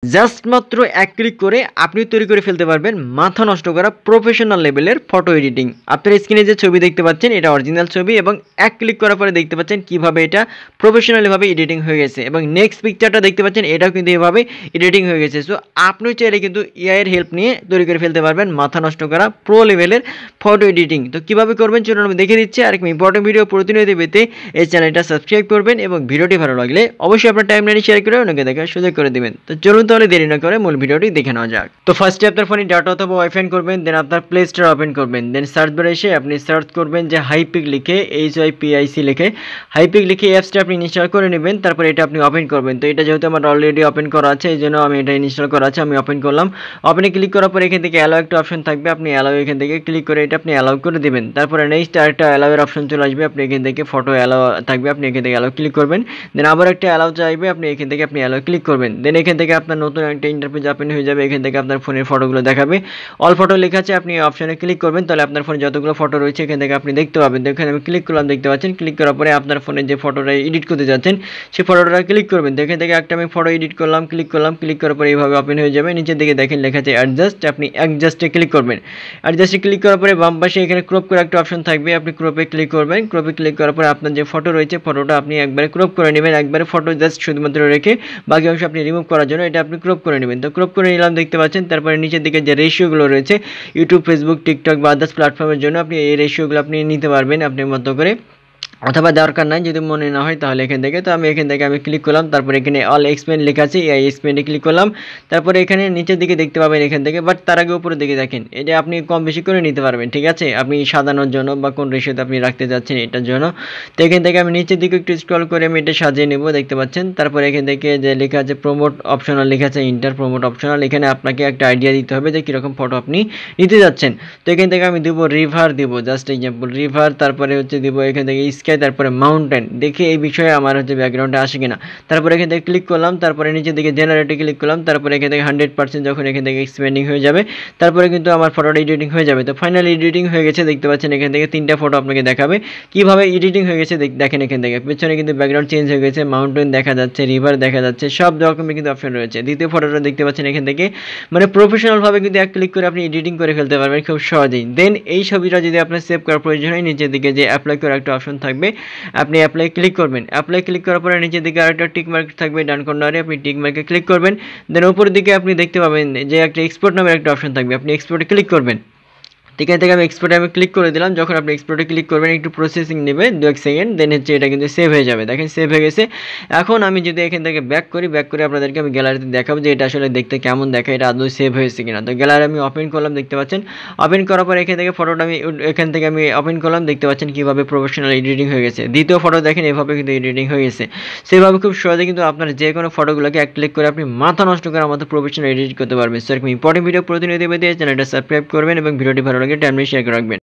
Just মাত্র এক click করে আপনি তৈরি করে ফেলতে পারবেন মাথা নষ্ট করা প্রফেশনাল লেভেলের ফটো এডিটিং। আপনার স্ক্রিনে যে ছবি দেখতে পাচ্ছেন এটা অরিজিনাল ছবি এবং এক ক্লিক করার পরে দেখতে পাচ্ছেন কিভাবে এটা প্রফেশনালিভাবে এডিটিং হয়ে গেছে এবং নেক্সট পিকচারটা দেখতে পাচ্ছেন এটাও কিন্তু এভাবে এডিটিং হয়ে গেছে। সো আপনি চাইলে কিন্তু এআই এর হেল্প নিয়ে তৈরি করে ফেলতে পারবেন মাথা নষ্ট করা প্রো লেভেলের ফটো এডিটিং। তো কীভাবে করবেন চলুন আমি দেখে দিচ্ছি। আর ইম্পর্টেন্ট ভিডিও প্রতিনিয়ত পেতে এই চ্যানেলটা সাবস্ক্রাইব করবেন এবং ভিডিওটি ভালো লাগলে অবশ্যই আপনার টাইমলাইনে শেয়ার করে অনেকে দেখার সুযোগ করে দেবেন। তো চলুন তাহলে দেরি না করে মূল ভিডিওটি দেখে নেওয়া যাক। তো ফার্স্টে আপনার ফোনে ডাটা অথবা ওয়াইফাই করবেন, দেন আপনার প্লে স্টোর ওপেন করবেন, দেন সার্চ বারে এসে আপনি সার্চ করবেন যে হাইপিক লিখে HYPIC লিখে হাইপিক লিখে অ্যাপসটা আপনি ইনস্টল করে নেবেন। তারপর এটা আপনি ওপেন করবেন। তো এটা যেহেতু আমার অলরেডি ওপেন করা আছে এই জন্য আমি এটা ইনস্টল করা আছে, আমি ওপেন করলাম। ওপেনে ক্লিক করার পর এখান থেকে অ্যালাউ একটা অপশন থাকবে, আপনি অ্যালাউ এখান থেকে ক্লিক করে এটা আপনি অ্যালাউ করে দেবেন। তারপরে নেক্সট আরেকটা অ্যালাউ এর অপশন চলে আসবে, আপনি এখান থেকে ফটো অ্যালাউ থাকবে, আপনি এখান থেকে অ্যালাউ ক্লিক করবেন। দেন আবার একটা অ্যালাউ চাইবে, আপনি এখান থেকে আপনি অ্যালাউ ক্লিক করবেন। দেন এখান থেকে আপনার নতুন একটা ইন্টারফেস ওপেন হয়ে যাবে। এখান থেকে আপনার ফোনের ফটোগুলো দেখাবে, অল ফটো লেখা আছে, আপনি অপশনে ক্লিক করবেন। তাহলে আপনার ফোনে যতগুলো ফটো রয়েছে এখান থেকে আপনি দেখতে পাবেন। দেখেন আমি ক্লিক করলাম, দেখতে পাচ্ছেন। ক্লিক করার পরে আপনার ফোনে যে ফটোটা এডিট করতে যাচ্ছেন সেই ফটোটা ক্লিক করবেন। দেখেন থেকে একটা আমি ফটো এডিট করলাম, ক্লিক করলাম। ক্লিক করার পরে এইভাবে ওপেন হয়ে যাবে। নিচের দিকে দেখেন লেখা আছে অ্যাডজাস্ট, আপনি অ্যাডজাস্টে ক্লিক করবেন। অ্যাডজাস্টে ক্লিক করার পরে বাম পাশে এখানে ক্রপ করে একটা অপশন থাকবে, আপনি ক্রপে ক্লিক করবেন। ক্রপে ক্লিক করার পরে আপনার যে ফটো রয়েছে ফটোটা আপনি একবারে ক্রপ করে নেবেন, একবারে ফটো জাস্ট শুধুমাত্র রেখে বাকি অংশ আপনি রিমুভ করার জন্য এটা আপনি ক্রপ করে নেবেন। তো ক্রপ করে নিলাম, দেখতে পাচ্ছেন। তারপরে নিচের দিকে যে রেশিওগুলো রয়েছে ইউটিউব, ফেসবুক, টিকটক বা আদার্স প্ল্যাটফর্মের জন্য আপনি এই রেশিওগুলো আপনি নিতে পারবেন আপনার মতো করে, অথবা দরকার নাই যদি মনে না হয় তাহলে এখান থেকে। তো আমি এখান থেকে আমি ক্লিক করলাম। তারপরে এখানে অল এক্সপেন্ড লেখা আছে, এই এক্সপেন্ডে ক্লিক করলাম। তারপরে এখানে নিচের দিকে দেখতে পাবেন এখান থেকে, বাট তার আগে উপরের দিকে দেখেন এটা আপনি কম বেশি করে নিতে পারবেন, ঠিক আছে, আপনি সাজানোর জন্য বা কোন রেশিওতে আপনি রাখতে যাচ্ছেন এটার জন্য। তো এখান থেকে আমি নিচের দিকে একটু স্ক্রল করে আমি এটা সাজিয়ে নেব, দেখতে পাচ্ছেন। তারপরে এখান থেকে যে লেখা আছে প্রমোট অপশনাল লেখা আছে, ইন্টার প্রমোট অপশনাল, এখানে আপনাকে একটা আইডিয়া দিতে হবে যে কীরকম ফটো আপনি নিতে যাচ্ছেন। তো এখান থেকে আমি দেবো রিভার, দেবো জাস্ট এক্সাম্পল রিভার। তারপরে হচ্ছে দেবো এখান থেকে স্কাই, তারপরে মাউন্ট, দেখে এই বিষয়ে আমার হচ্ছে ব্যাকগ্রাউন্ডে আসে কিনা। তারপরে এখান থেকে ক্লিক করলাম, তারপরে নিচের দিকে জেনারেটে ক্লিক করলাম। তারপরে এখান থেকে 100% যখন এখান থেকে এক্সপেন্ডিং হয়ে যাবে তারপরে কিন্তু আমার ফটোটা এডিটিং হয়ে যাবে। তো ফাইনালি এডিটিং হয়ে গেছে, দেখতে পাচ্ছেন। এখান থেকে 3টা ফটো আপনাকে দেখাবে কিভাবে এডিটিং হয়ে গেছে। দেখেন এখান থেকে পেছনে কিন্তু ব্যাকগ্রাউন্ড চেঞ্জ হয়ে গেছে, মাউন্টেন দেখা যাচ্ছে, রিভার দেখা যাচ্ছে, সব রকমের কিন্তু অপশন রয়েছে। দ্বিতীয় ফটোটা দেখতে পাচ্ছেন এখান থেকে, মানে প্রফেশনালভাবে কিন্তু এক ক্লিক করে আপনি এডিটিং করে ফেলতে পারবেন খুব সহজেই। দেন এই ছবিটা যদি আপনার সেভ করার প্রয়োজন হয় নিচের দিকে যে অ্যাপ্লাই করার একটা অপশন থাকবে, আপনি অ্যাপ্লাই ক্লিক করবেন। অ্যাপ্লাই ক্লিক করার পরে নিচের দিকে আরেকটা টিক মার্ক থাকবে ডান কর্নারে, আপনি টিক মার্কে ক্লিক করবেন। দেন উপরের দিকে আপনি দেখতে পাবেন যে একটা এক্সপোর্ট নামের একটা অপশন থাকবে, আপনি এক্সপোর্টে ক্লিক করবেন। ঠিক আছে, থেকে আমি এক্সপোর্টে আমি ক্লিক করে দিলাম। যখন আপনি এক্সপোর্টে ক্লিক করবেন একটু প্রসেসিং নেবে 2-1 সেকেন্ড, দেন হচ্ছে এটা কিন্তু সেভ হয়ে যাবে। দেখেন সেভ হয়ে গেছে। এখন আমি যদি এখান থেকে ব্যাক করি আপনাদেরকে আমি গ্যালারিতে দেখাবো যে এটা আসলে দেখতে কেমন দেখায়, এটা আদৌ সেভ হয়েছে কিনা। তো গ্যালারি আমি ওপেন করলাম, দেখতে পাচ্ছেন। ওপেন করার পর এখান থেকে ফটোটা আমি এখান থেকে আমি ওপেন করলাম, দেখতে পাচ্ছেন কীভাবে প্রফেশনাল এডিটিং হয়ে গেছে। দ্বিতীয় ফটো দেখেন এভাবে কিন্তু এডিটিং হয়ে গেছে। সেভাবে খুব সহজে কিন্তু আপনার যে কোনো ফটোগুলোকে এক ক্লিক করে আপনি মাথা নষ্ট করার মতো প্রফেশনাল এডিট করতে পারবেন। সো এরকম ইম্পর্টেন্ট ভিডিও প্রতিনিয়ত পেতে চ্যানেলটা সাবস্ক্রাইব করবেন এবং ভিডিওটি ভালো লাগে টাইমলাইনে শেয়ার করে রাখবেন।